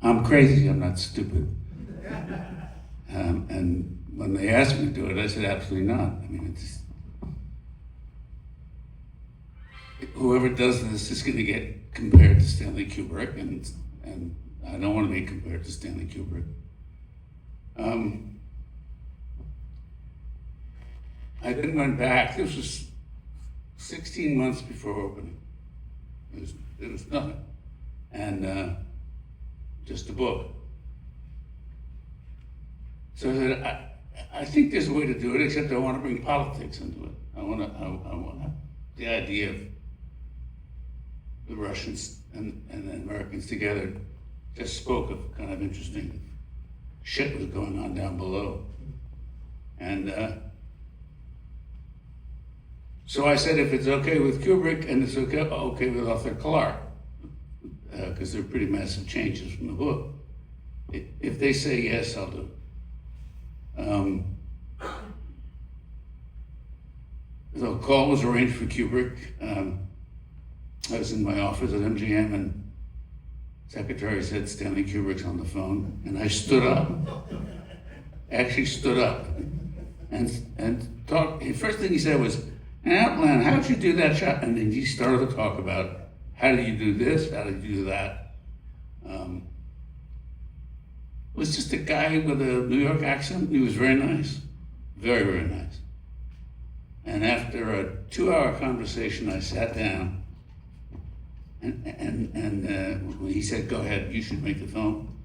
I'm crazy, I'm not stupid. And when they asked me to do it, I said, absolutely not. I mean, whoever does this is going to get compared to Stanley Kubrick, and I don't want to be compared to Stanley Kubrick. I then went back. This was 16 months before opening. It was nothing, and just a book. So I said, I think there's a way to do it, except I want to bring politics into it. I want the idea of the Russians and the Americans together just spoke of kind of interesting shit was going on down below. And so I said, if it's okay with Kubrick and it's okay with Arthur Clarke, because they're pretty massive changes from the book. If they say yes, I'll do it. So a call was arranged for Kubrick. I was in my office at MGM, and secretary said, Stanley Kubrick's on the phone, and I stood up. Actually stood up, and talked. The first thing he said was, Outland, how'd you do that shot? And then he started to talk about, how do you do this? How do you do that? Was just a guy with a New York accent. He was very nice, very, very nice. And after a 2-hour conversation, I sat down, and when he said, go ahead, you should make the film,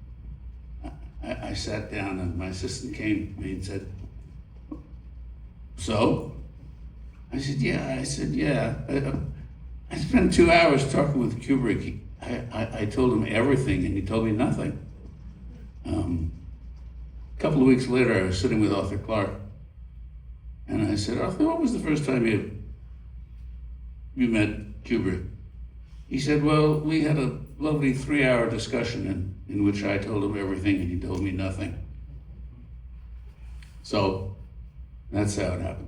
I sat down, and my assistant came to me and said, so? I said, yeah. I spent 2 hours talking with Kubrick. I told him everything, and he told me nothing. A couple of weeks later, I was sitting with Arthur Clarke, and I said, Arthur, what was the first time you met Kubrick? He said, well, we had a lovely 3-hour discussion in which I told him everything, and he told me nothing. So that's how it happened.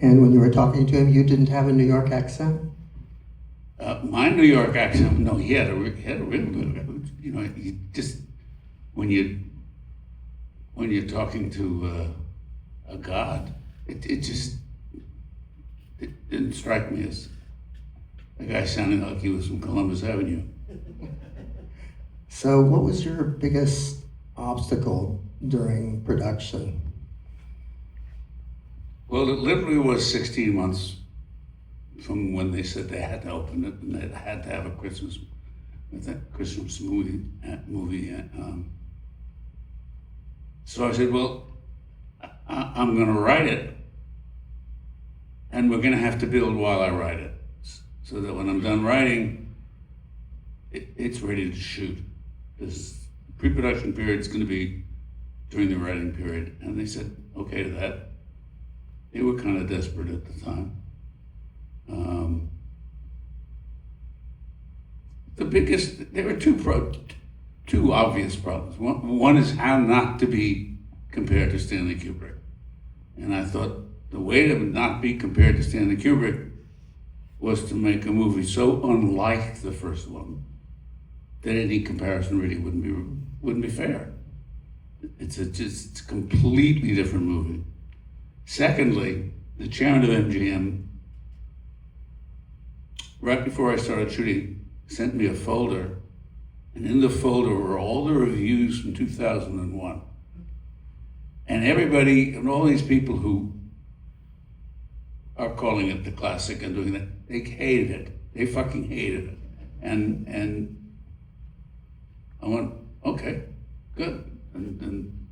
And when you were talking to him, you didn't have a New York accent? My New York accent, no, he had a real good, you just, when you're talking to a god, it didn't strike me as a guy sounding like he was from Columbus Avenue. So what was your biggest obstacle during production? Well, it literally was 16 months from when they said they had to open it and they had to have a Christmas movie. So I said, well, I'm going to write it, and we're going to have to build while I write it, so that when I'm done writing, it's ready to shoot. This pre-production period is going to be during the writing period, and they said okay to that. They were kind of desperate at the time. There were two obvious problems. One is how not to be compared to Stanley Kubrick. And I thought the way to not be compared to Stanley Kubrick was to make a movie so unlike the first one that any comparison really wouldn't be fair. It's a completely different movie. Secondly, the chairman of MGM, right before I started shooting, sent me a folder, and in the folder were all the reviews from 2001. And everybody, and all these people who are calling it the classic and doing that, they hated it. They fucking hated it. And I went, okay, good. And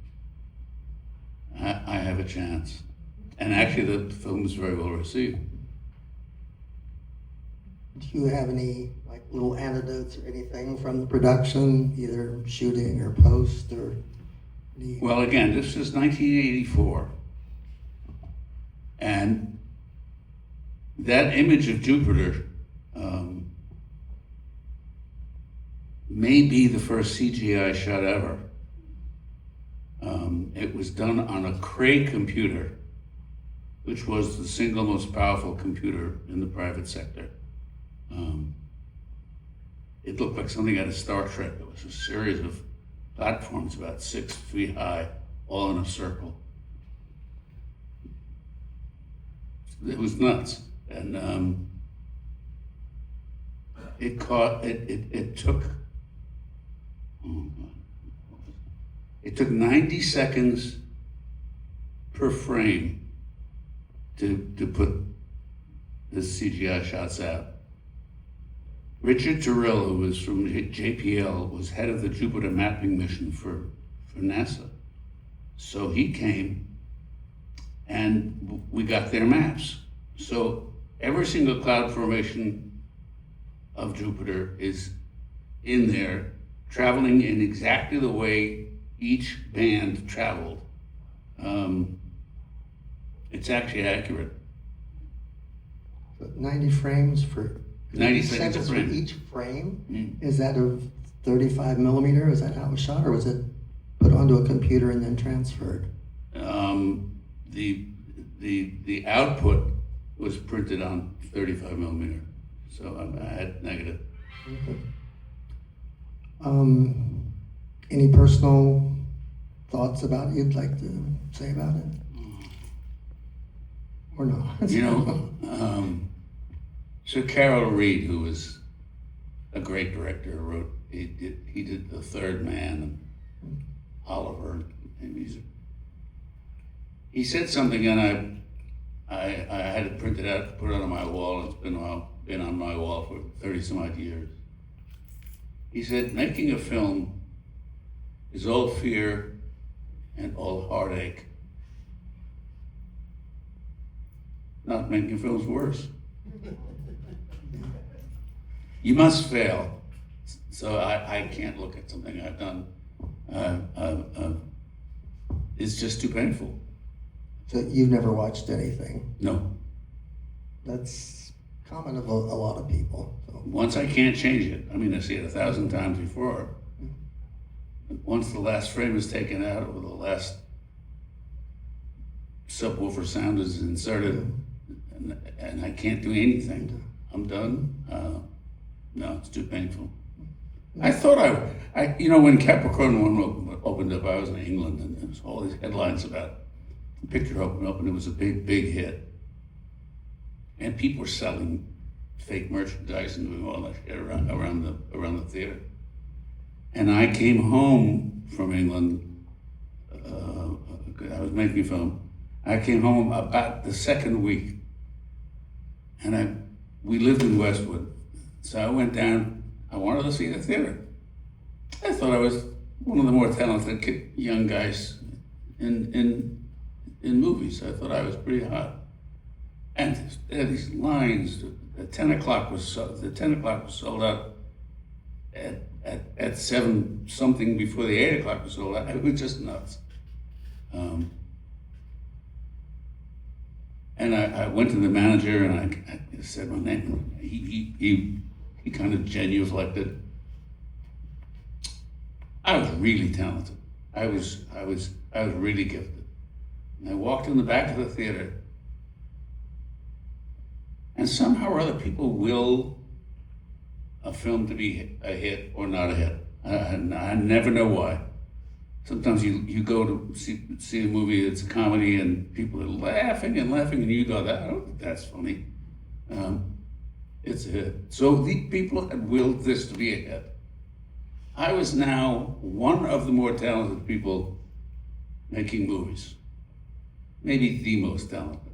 I have a chance. And actually the film was very well received. Do you have any little anecdotes or anything from the production, either shooting or post or any? Well, again, this is 1984. And that image of Jupiter may be the first CGI shot ever. It was done on a Cray computer, which was the single most powerful computer in the private sector. it looked like something out of Star Trek. It was a series of platforms about 6 feet high, all in a circle. It was nuts. And it took 90 seconds per frame to put the CGI shots out. Richard Terrell, who was from JPL, was head of the Jupiter mapping mission for NASA. So he came and we got their maps. So every single cloud formation of Jupiter is in there, traveling in exactly the way each band traveled. It's actually accurate. 90 frames for 90 seconds a for frame. each frame? Is that a 35 millimeter? Is that how it was shot, or was it put onto a computer and then transferred? The output was printed on 35 millimeter, so I had negative. Okay. Any personal thoughts about it you'd like to say about it? Or not? You know, so Carol Reed, who was a great director, he did The Third Man and Oliver, and he said something, and I had it printed out, put it on my wall. It's been on my wall for 30 some odd years. He said, making a film is all fear and all heartache. Not making films worse. You must fail. So I can't look at something I've done. It's just too painful. So you've never watched anything? No. That's common of a lot of people. So. Once I can't change it. I mean, I see it 1,000 times before. Once the last frame is taken out or the last subwoofer sound is inserted, and I can't do anything, I'm done. No, it's too painful. I thought I when Capricorn 1 opened up, I was in England, and there was all these headlines about the picture opened up, and it was a big hit. And people were selling fake merchandise and doing all that shit around the theater. And I came home from England. I was making a film. I came home about the second week, and we lived in Westwood, so I went down. I wanted to see the theater. I thought I was one of the more talented young guys in movies. I thought I was pretty hot. And there are these lines. The 10 o'clock was sold out at 7 something before the 8 o'clock was sold out. It was just nuts. And I went to the manager and I said my name. He kind of genuflected. I was really talented. I was really gifted. And I walked in the back of the theater, and somehow or other people will a film to be a hit or not a hit. I never know why. Sometimes you go to see a movie that's a comedy and people are laughing and you go, I don't think that's funny. It's a hit. So the people had willed this to be a hit. I was now one of the more talented people making movies. Maybe the most talented.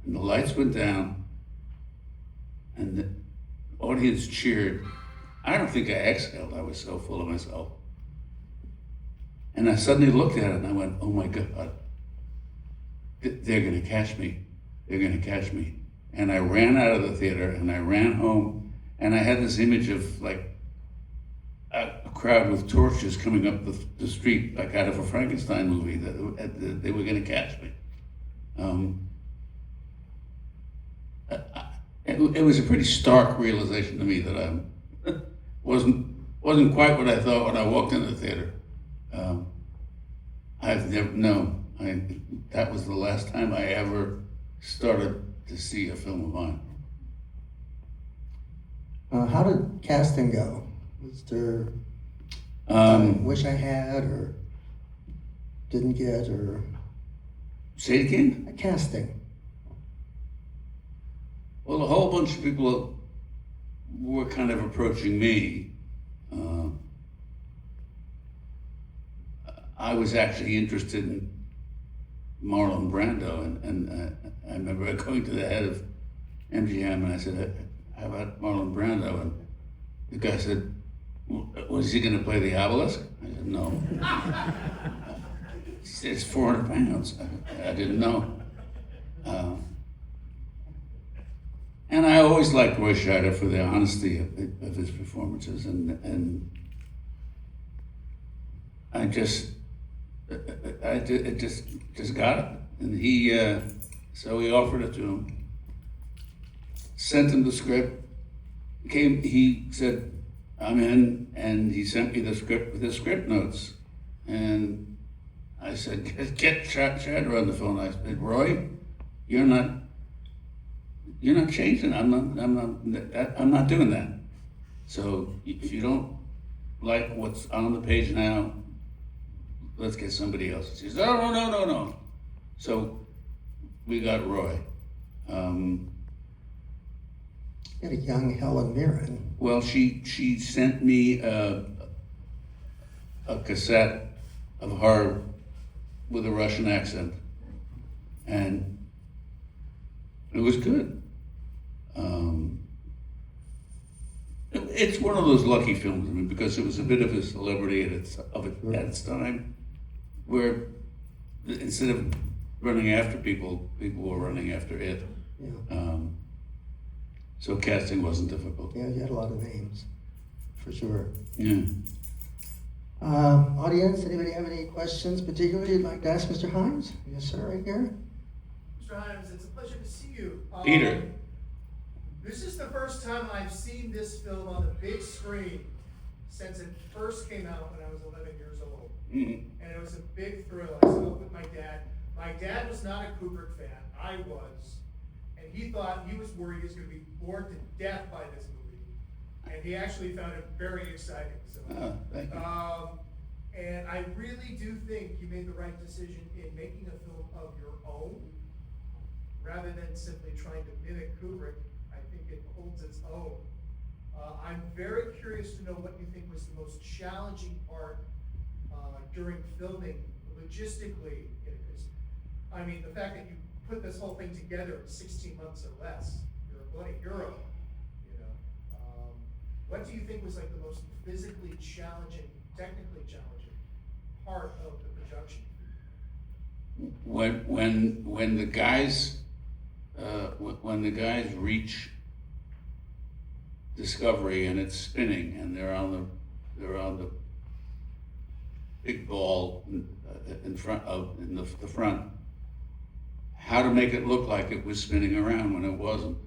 And the lights went down and the audience cheered. I don't think I exhaled. I was so full of myself. And I suddenly looked at it and I went, oh my God, they're gonna catch me. They're gonna catch me. And I ran out of the theater and I ran home, and I had this image of like a crowd with torches coming up the street, like out of a Frankenstein movie, that they were gonna catch me. It was a pretty stark realization to me that I wasn't quite what I thought when I walked into the theater. That was the last time I ever started to see a film of mine. How did casting go? Was there wish I had or didn't get or Say it again? casting? Well, a whole bunch of people were kind of approaching me. I was actually interested in Marlon Brando, and I remember going to the head of MGM and I said, "How about Marlon Brando?" And the guy said, "Was he going to play the obelisk?" I said, "No." He said, "It's 400 pounds." I didn't know. And I always liked Roy Scheider for the honesty of his performances, and it just got it. And so he offered it to him, sent him the script. He said, "I'm in," and he sent me the script with the script notes. And I said, "Get Scheider on the phone." I said, "Roy, you're not changing. I'm not doing that. So if you don't like what's on the page now, let's get somebody else." He says, "Oh, no." So we got Roy. You had a young Helen Mirren. Well, she sent me a cassette of her with a Russian accent, and it was good. It's one of those lucky films, I mean, because it was a bit of a celebrity at its time, where instead of running after people were running after it. Yeah. So casting wasn't difficult. Yeah, you had a lot of names, for sure. Yeah. Audience, anybody have any questions particularly you'd like to ask Mr. Hyams? Yes, sir, right here. Mr. Hyams, it's a pleasure to see you. Peter. This is the first time I've seen this film on the big screen since it first came out when I was 11 years old. Mm-hmm. And it was a big thrill. I saw it with my dad. My dad was not a Kubrick fan. I was. And he thought, he was worried he was going to be bored to death by this movie. And he actually found it very exciting. So, Thank you. and I really do think you made the right decision in making a film of your own, rather than simply trying to mimic Kubrick. I think it holds its own. I'm very curious to know what you think was the most challenging part during filming, logistically. Because, I mean, the fact that you put this whole thing together in 16 months or less, you're a bloody hero. You know, what do you think was like the most physically challenging, technically challenging part of the production? When the guys reach Discovery and it's spinning and they're on the big ball in the front, how to make it look like it was spinning around when it wasn't.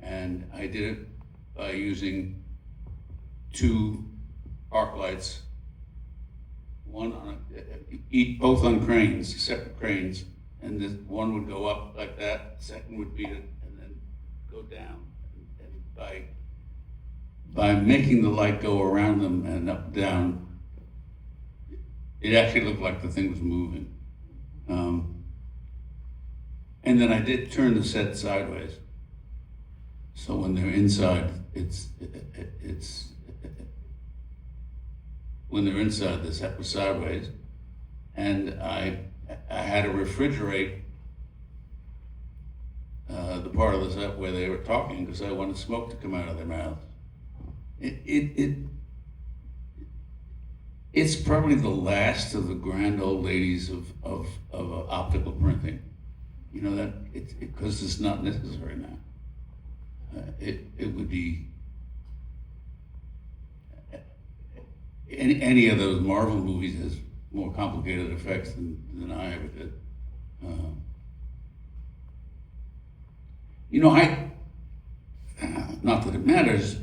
And I did it by using 2 arc lights, one on both on cranes, separate cranes, and this one would go up like that, the second would beat it, and then go down. And by making the light go around them and up down, it actually looked like the thing was moving. And then I did turn the set sideways, so when they're inside, when they're inside, the set was sideways, and I had to refrigerate the part of the set where they were talking because I wanted smoke to come out of their mouths. It's probably the last of the grand old ladies of optical printing. You know that because it's not necessary now. It would be any of those Marvel movies has more complicated effects than I ever did. You know, not that it matters.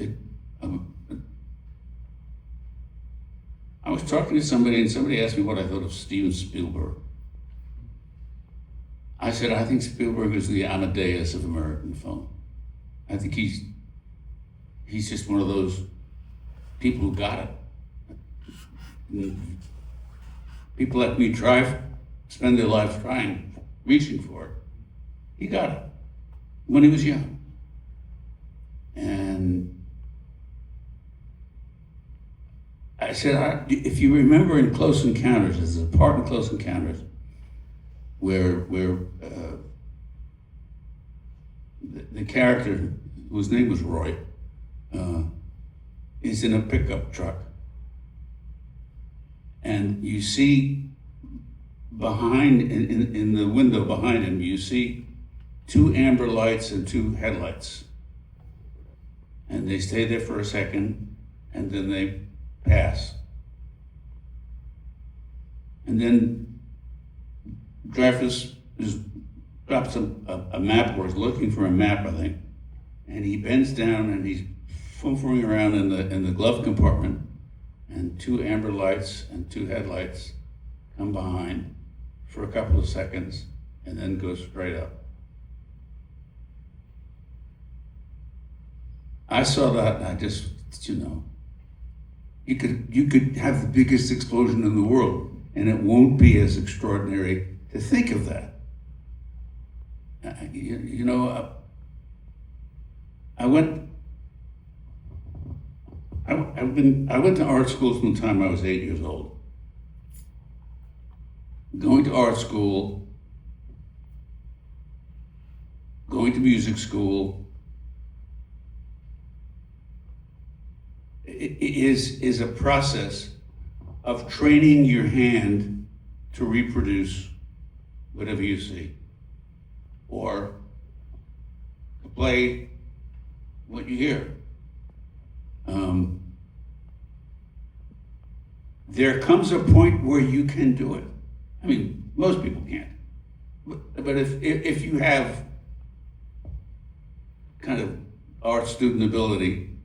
I was talking to somebody and somebody asked me what I thought of Steven Spielberg. I said, I think Spielberg is the Amadeus of American film. I think he's he's just one of those people who got it. People like me spend their lives trying, reaching for it. He got it when he was young. And I said, if you remember in Close Encounters, there's a part in Close Encounters where the character, whose name was Roy, is in a pickup truck. And you see behind, in the window behind him, you see 2 amber lights and 2 headlights. And they stay there for a second, and then they pass. And then Dreyfus drops a map, or is looking for a map, I think. And he bends down and he's fuming around in the glove compartment, and 2 amber lights and 2 headlights come behind for a couple of seconds and then go straight up. I saw that and I just, you could have the biggest explosion in the world and it won't be as extraordinary to think of that. I went to art school from the time I was 8 years old. Going to art school, going to music school, is a process of training your hand to reproduce whatever you see, or to play what you hear. There comes a point where you can do it. I mean, most people can't. But if you have kind of art student ability,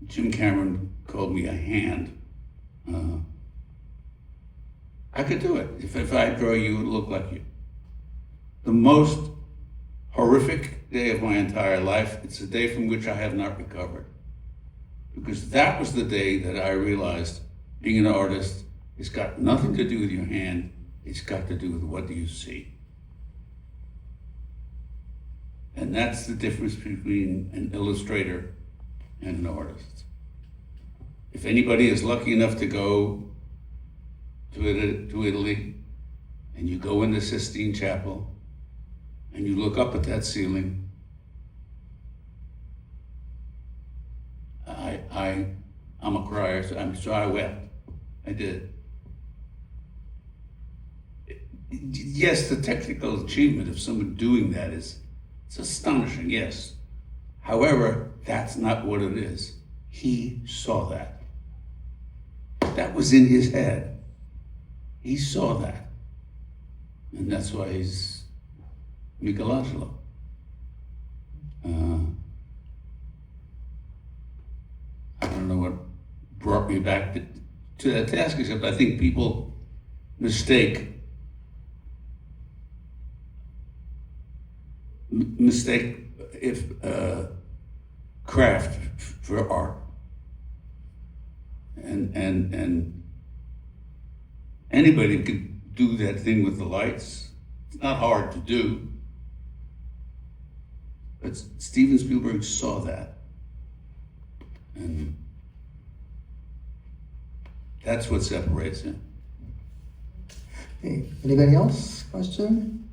Jim Cameron called me a hand. I could do it. If I draw you, it would look like you. The most horrific day of my entire life, it's a day from which I have not recovered. Because that was the day that I realized being an artist has got nothing to do with your hand, it's got to do with what do you see. And that's the difference between an illustrator and an artist. If anybody is lucky enough to go to Italy, and you go in the Sistine Chapel, and you look up at that ceiling, I'm a crier, so I wept. I did. Yes, the technical achievement of someone doing that it's astonishing, yes. However, that's not what it is. He saw that. That was in his head. He saw that. And that's why he's Michelangelo. I don't know what brought me back to that task, except I think people mistake if craft for art, and anybody could do that thing with the lights. It's not hard to do, but Steven Spielberg saw that, and that's what separates him. Hey, anybody else? Question?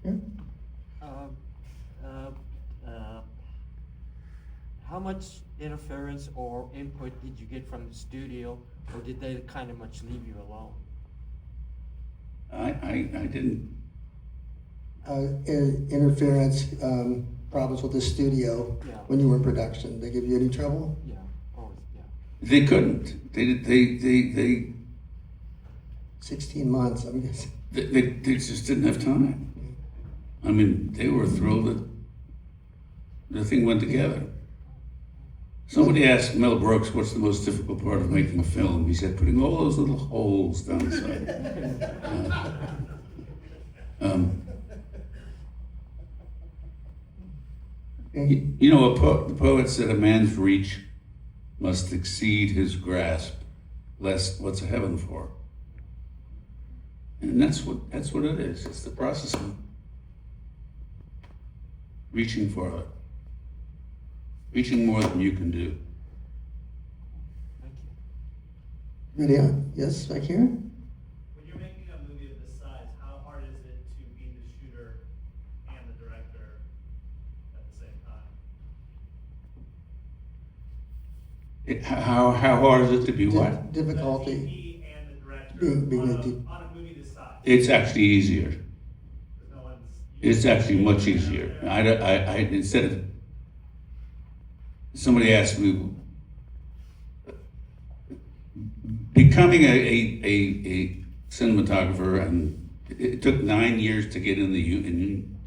Yeah. How much interference or input did you get from the studio, or did they kind of much leave you alone? I didn't. Interference, problems with the studio Yeah. when you were in production. They give you any trouble? Yeah, always, yeah. They couldn't. They 16 months, I'm guessing. They just didn't have time. I mean, they were thrilled that the thing went together. Somebody asked Mel Brooks, what's the most difficult part of making a film? He said, putting all those little holes down the side. You know, the poet said, "A man's reach must exceed his grasp, lest what's a heaven for?" And that's what it is. It's the process of reaching for it, reaching more than you can do. Thank you. Ready on? Yes, back here? When you're making a movie of this size, how hard is it to be the shooter and the director at the same time? How hard is it to be what? Difficulty. The DP and the director Being on, a D- on a movie this size. It's actually easier. 'Cause no one's It's actually much easier. I instead of somebody asked me, becoming a cinematographer, and it took 9 years to get in the union.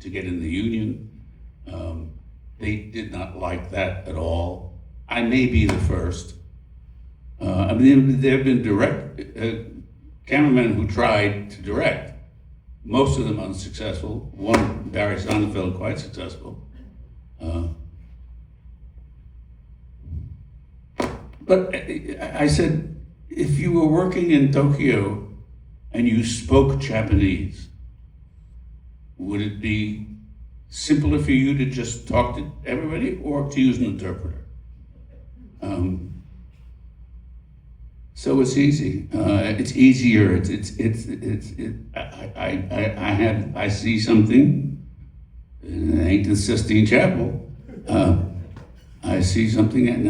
They did not like that at all. I may be the first. I mean, there have been cameramen who tried to direct. Most of them unsuccessful. One, Barry Sonnenfeld, quite successful. But I said, if you were working in Tokyo and you spoke Japanese, would it be simpler for you to just talk to everybody or to use an interpreter? So it's easy. It's easier. I see something. It ain't the Sistine Chapel. I see something, and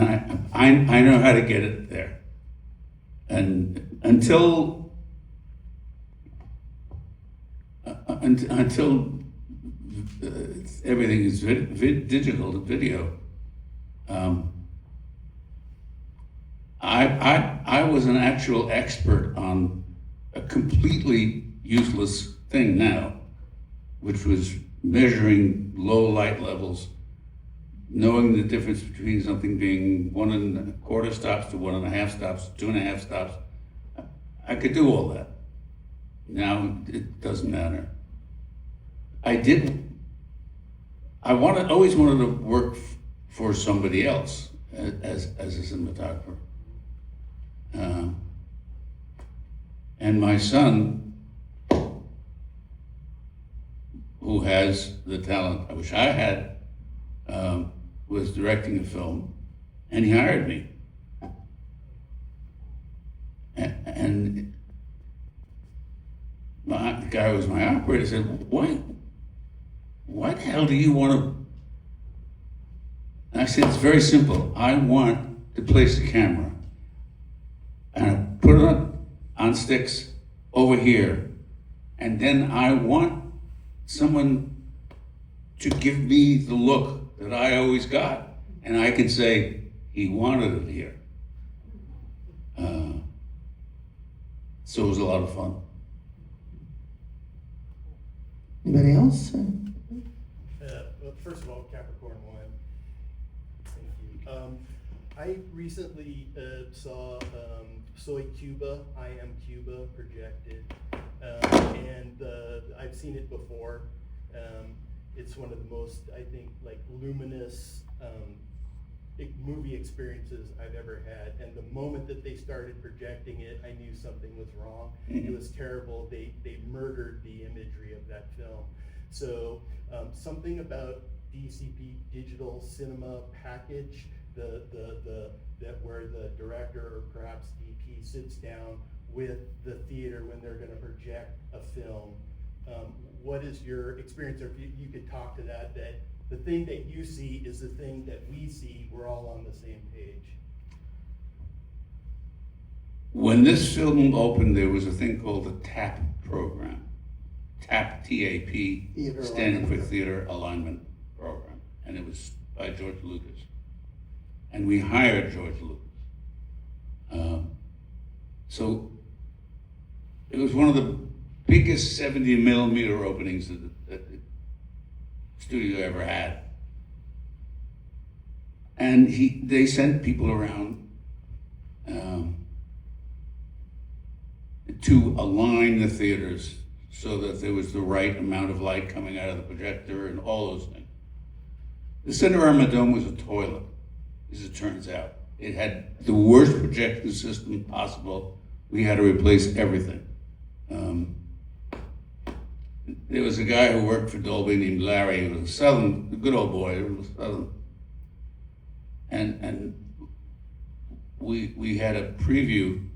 I know how to get it there. And until everything is digital, the video. I was an actual expert on a completely useless thing now, which was measuring low light levels, knowing the difference between something being 1.25 stops to 1.5 stops, 2.5 stops. I could do all that. Now it doesn't matter. Always wanted to work for somebody else as a cinematographer. And my son, who has the talent I wish I had, was directing a film, and he hired me. And the guy who was my operator said, why the hell do you want to? And I said, it's very simple. I want to place the camera and I put it on sticks over here, and then I want someone to give me the look that I always got, and I can say, he wanted it here. So it was a lot of fun. Anybody else? Well, first of all, Capricorn 1. Thank you. I recently saw Soy Cuba, I Am Cuba projected, and I've seen it before. It's one of the most, I think, like luminous movie experiences I've ever had. And the moment that they started projecting it, I knew something was wrong. It was terrible. They murdered the imagery of that film. So something about DCP digital cinema package, that where the director or perhaps DP sits down with the theater when they're going to project a film. What is your experience, or if you could talk to that the thing that you see is the thing that we see, we're all on the same page? When this film opened, there was a thing called the TAP program. TAP, T-A-P, Theater standing for Alignment. Theater Alignment Program. And it was by George Lucas. And we hired George Lucas. So it was one of the biggest 70 millimeter openings that the studio ever had. And they sent people around to align the theaters so that there was the right amount of light coming out of the projector and all those things. The Cinerama Dome was a toilet, as it turns out. It had the worst projection system possible. We had to replace everything. There was a guy who worked for Dolby named Larry. He was a Southern, a good old boy. He was Southern. And we had a preview,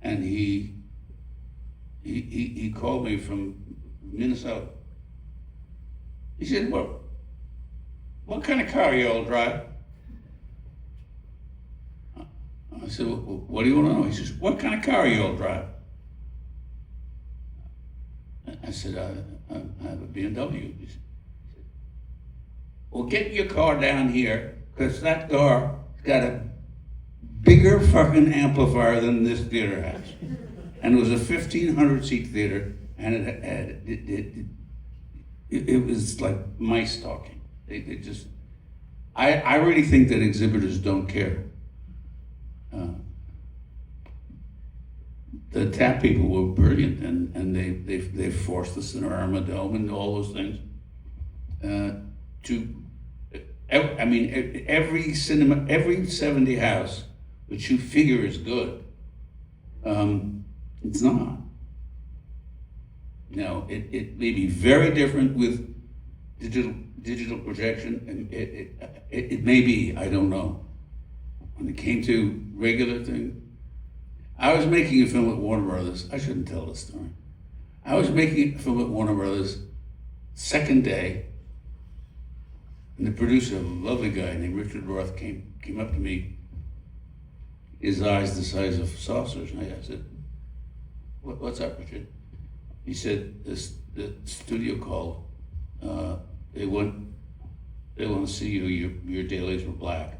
and he called me from Minnesota. He said, what kind of car you all drive? I said, what do you want to know? He says, what kind of car you all drive? I said, I have a BMW. He said, well, get your car down here, because that car's got a bigger fucking amplifier than this theater has. And it was a 1,500 seat theater, and it was like mice talking. They just, I really think that exhibitors don't care. The tap people were brilliant, and they forced the Cinerama Dome and all those things I mean, every 70 house, which you figure is good, it's not. No, it may be very different with digital projection, and it may be, I don't know. When it came to regular thing, I was making a film at Warner Brothers. I shouldn't tell this story. I was making a film at Warner Brothers, second day, and the producer, a lovely guy named Richard Roth, came up to me, his eyes the size of saucers, and I said, what's up, Richard? He said, the studio called, they want to see you, your dailies were black.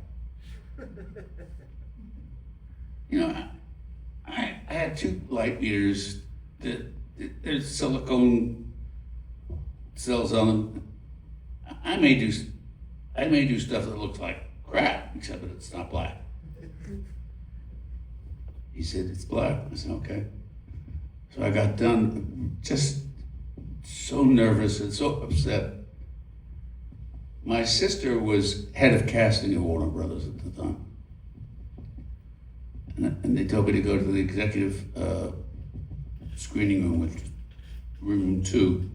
You know, I had 2 light meters that there's silicone cells on them. I may do stuff that looks like crap, except that it's not black. He said, it's black. I said, okay. So I got done, just so nervous and so upset. My sister was head of casting at Warner Brothers at the time. And they told me to go to the executive screening room, which was room 2.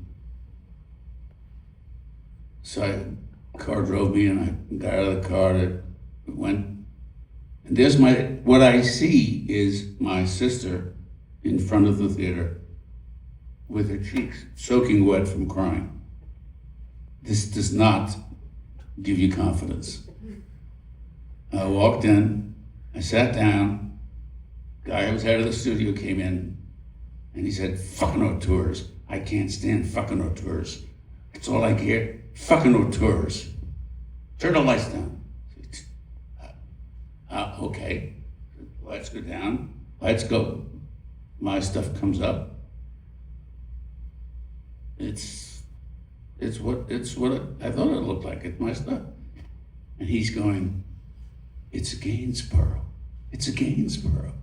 So car drove me, and I got out of the car, and went. And there's what I see is my sister in front of the theater with her cheeks soaking wet from crying. This does not give you confidence. I walked in, I sat down, guy who was head of the studio came in, and he said, fucking auteurs. I can't stand fucking auteurs. That's all I hear, fucking auteurs. Turn the lights down. Okay, lights go down, lights go. My stuff comes up. It's what I thought it looked like. It's my stuff. And he's going, it's a Gainsborough. It's a Gainsborough.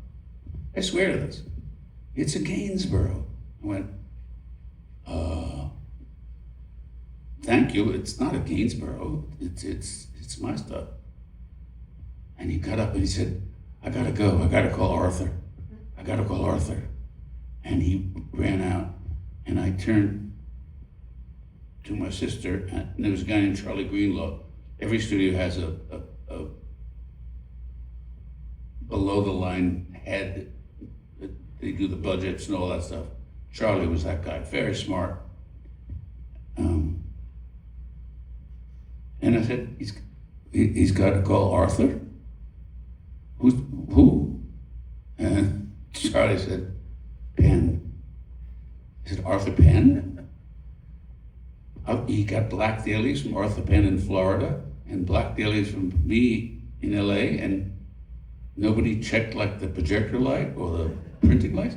I swear to this. It's a Gainsborough. I went, thank you. It's not a Gainsborough. It's my stuff. And he got up and he said, I gotta go. I gotta call Arthur. I gotta call Arthur. And he ran out, and I turned to my sister, and there was a guy named Charlie Greenlaw. Every studio has a below the line head. They do the budgets and all that stuff. Charlie was that guy, very smart. And I said, he's got to call Arthur? Who? And Charlie said, Penn. He said, Arthur Penn? He got black dailies from Arthur Penn in Florida, and black dailies from me in LA, and nobody checked like the projector light or the printing light?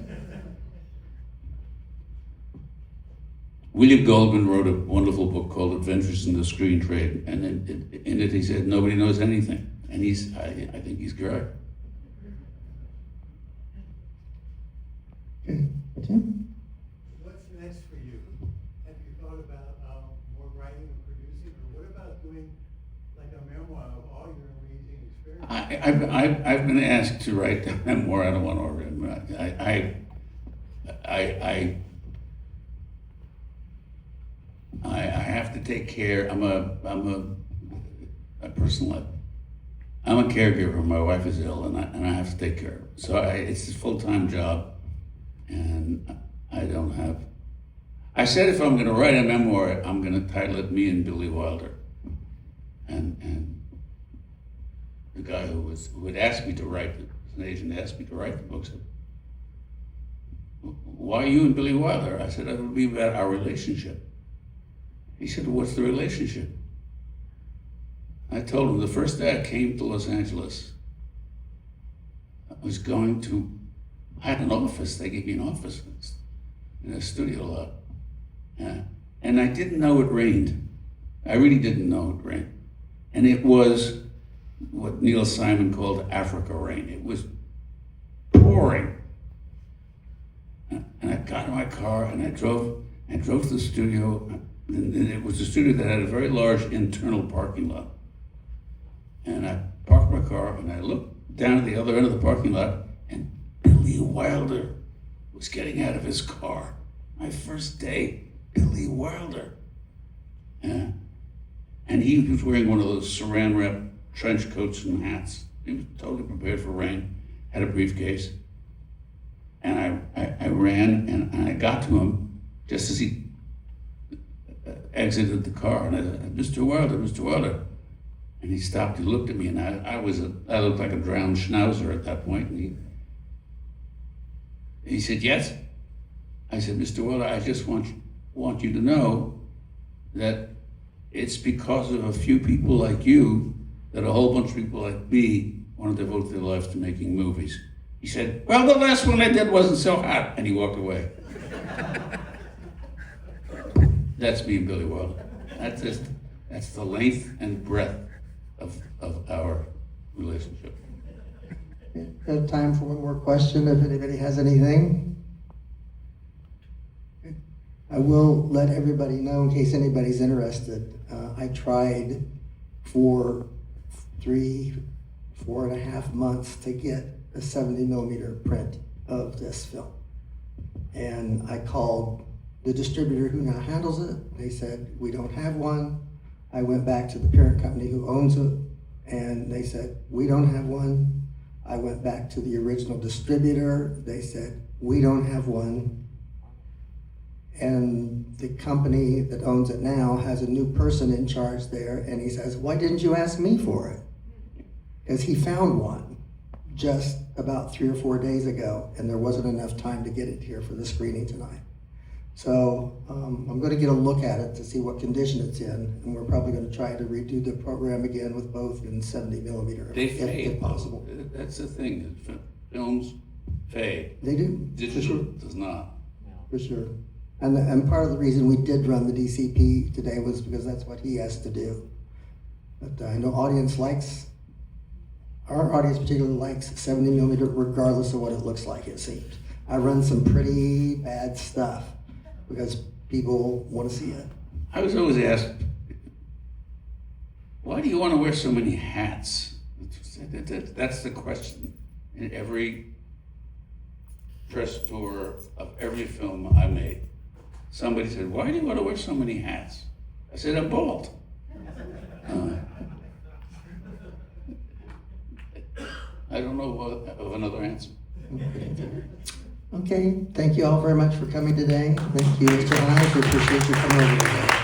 William Goldman wrote a wonderful book called Adventures in the Screen Trade, and in it he said, nobody knows anything. And I think he's correct. Okay, Tim? What's next for you? Have you thought about more writing or producing? I've been asked to write a memoir. I don't want to write. I have to take care. I'm a personal. I'm a caregiver. My wife is ill, and I have to take care of her. So it's a full-time job, and I don't have. I said if I'm going to write a memoir, I'm going to title it "Me and Billy Wilder," and the guy who had asked me to write it, an agent asked me to write the book, said, "Why you and Billy Wilder?" I said, "It would be about our relationship." He said, "What's the relationship?" I told him the first day I came to Los Angeles, I had an office. They gave me an office in a studio lot. And I didn't know it rained. I really didn't know it rained. And it was what Neil Simon called Africa rain. It was pouring. And I got in my car and I drove to the studio. And it was a studio that had a very large internal parking lot. And I parked my car and I looked down at the other end of the parking lot, and Billy Wilder was getting out of his car. My first day, Billy Wilder. And he was wearing one of those saran wrap trench coats and hats. He was totally prepared for rain, had a briefcase. And I ran and I got to him just as he exited the car. And I said, Mr. Wilder, Mr. Wilder. And he stopped, he looked at me, and I looked like a drowned schnauzer at that point. And he said, yes? I said, Mr. Wilder, I just want you to know that it's because of a few people like you that a whole bunch of people like me want to devote their lives to making movies. He said, well, the last one I did wasn't so hot, and he walked away. That's me and Billy Wilder. That's the length and breadth of our relationship. We have time for one more question if anybody has anything. I will let everybody know in case anybody's interested. I tried for 4.5 months to get a 70mm print of this film. And I called the distributor who now handles it. They said, we don't have one. I went back to the parent company who owns it, and they said, we don't have one. I went back to the original distributor. They said, we don't have one. And the company that owns it now has a new person in charge there, and he says, why didn't you ask me for it? Because he found one just about 3 or 4 days ago, and there wasn't enough time to get it here for the screening tonight. So I'm going to get a look at it to see what condition it's in, and we're probably going to try to redo the program again with both in 70mm if possible. That's the thing. Films fade. They do. Digital does not. For sure. And part of the reason we did run the DCP today was because that's what he has to do. But I know our audience particularly likes 70mm regardless of what it looks like, it seems. I run some pretty bad stuff because people want to see it. I was always asked, why do you want to wear so many hats? That's the question in every press tour of every film I made. Somebody said, why do you want to wear so many hats? I said, I'm bald. I don't know of another answer. Okay, thank you all very much for coming today. Thank you, Mr. Hyams. We appreciate you coming over today.